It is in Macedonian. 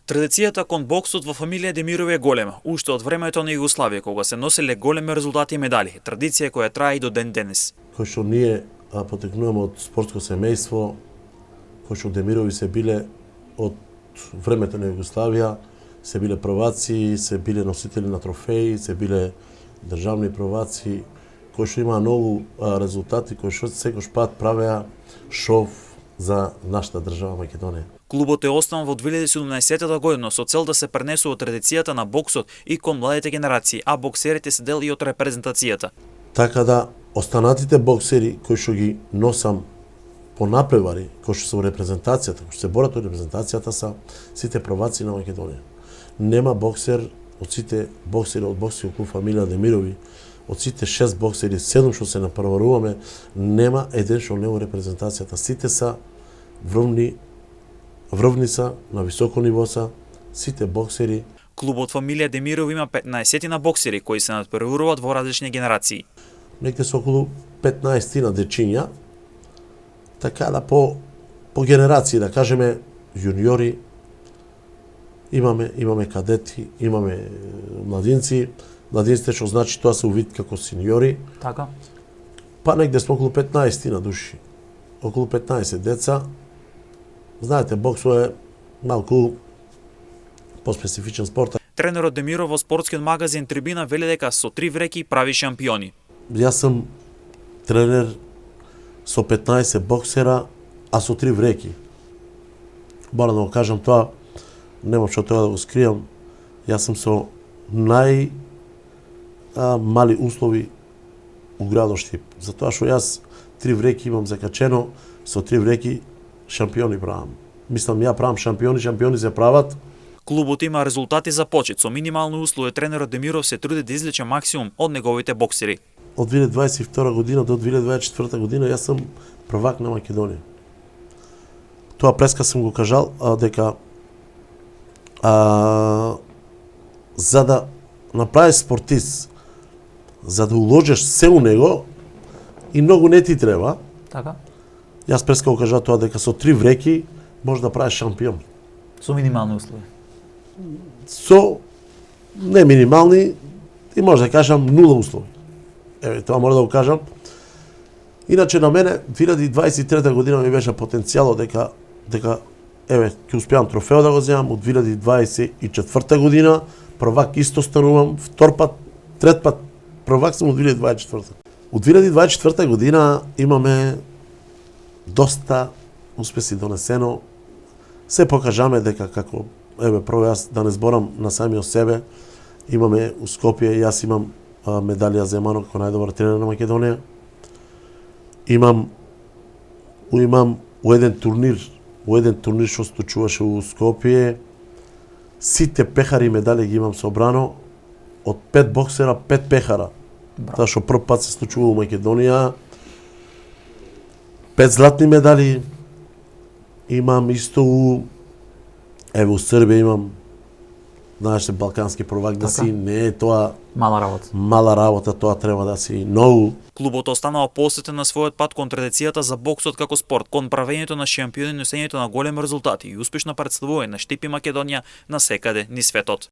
Традицијата кон боксот во фамилија Демирови е голема, уште од времето на Југославија, кога се носеле големи резултати и медали, традиција која трае и до ден денес. Кој што ние потекнуваме од спортско семејство, кој што Демирови се биле од времето на Југославија, се биле прваци, се биле носители на трофеи, се биле државни прваци, кои што имаа многу резултати, кои што секој пат правеа шов за нашата држава Македонија. Клубот е основан во 2017 година со цел да се пренесува традицијата на боксот и кон младите генерации, а боксерите се дел и од репрезентацијата. Така да останатите боксери кои што ги носам по напревари, кои што се во репрезентацијата, кои што се борат во репрезентацијата, са сите прваци на Македонија. Нема боксер од сите боксери од боксерски клуб фамилија Демирови, од сите 6 боксери, 7 што се напреваруваме, нема еден што не во репрезентацијата. Сите са врвни са, на високо ниво са, сите боксери. Клубот фамилија Демиров има 15 на боксери кои се надпреваруваат во различни генерации. Некде со околу 15 на дечиња, така да по генерации, да кажеме, јуниори, имаме кадети, имаме младинци, младинците што значи тоа се увид како сениори. Така. Па негде сме околу 15 на души, околу 15 деца. Знаете, боксот е малку поспецифичен спорт. Тренерот Демиров во спортскиот магазин Трибина вели дека со 3 вреки прави шампиони. Јас сум тренер со 15 боксера, а со 3 вреки. Морам да го кажам тоа, нема што тоа да го скријам. Јас сум со мали услови у градот Штип. Затоа што јас 3 вреки имам закачено, со 3 вреки шампиони правам. Мислам, ја правам шампиони, шампиони се прават. Клубот има резултати за почет. Со минимални услови тренерот Демиров се труди да извлече максимум од неговите боксери. Од 2022 година до 2024 година јас сум првак на Македонија. Тоа преска сум го кажал дека за да направиш спортист, за да уложиш се у него, и многу не ти треба. Така. Јас преска го кажав тоа дека со 3 вреки може да правиш шампион. Со минимални услови. Со не минимални, и може да кажам нула услови. Еве, тоа мора да го кажам. Иначе на мене 2023 година ми беше потенцијалот дека еве ќе успеам трофео да го земам. Од 2024 година првак исто станувам, втор пат, трет пат првак сум од 2024. Од 2024 година имаме доста успеси донесено. Се покажаме дека како, еве, прво јас да не зборам на самиот себе, имаме у Скопје, јас имам медалија земано како најдобар тренер на Македонија. Имам у еден турнир што се случуваше у Скопје, сите пехари медали ги имам собрано, од 5 боксера, 5 пехара. Тоа што прв пат се случува у Македонија. 5 златни медали имам исто у Србија имам, знаеш, балкански првак да си, не е тоа мала работа. Мала работа, тоа треба да си многу. Клубот останал посветен на својот пат кон традицијата за боксот како спорт, кон правењето на шампиони и носењето на големи резултати и успешно представување на Штип и Македонија на секаде низ светот.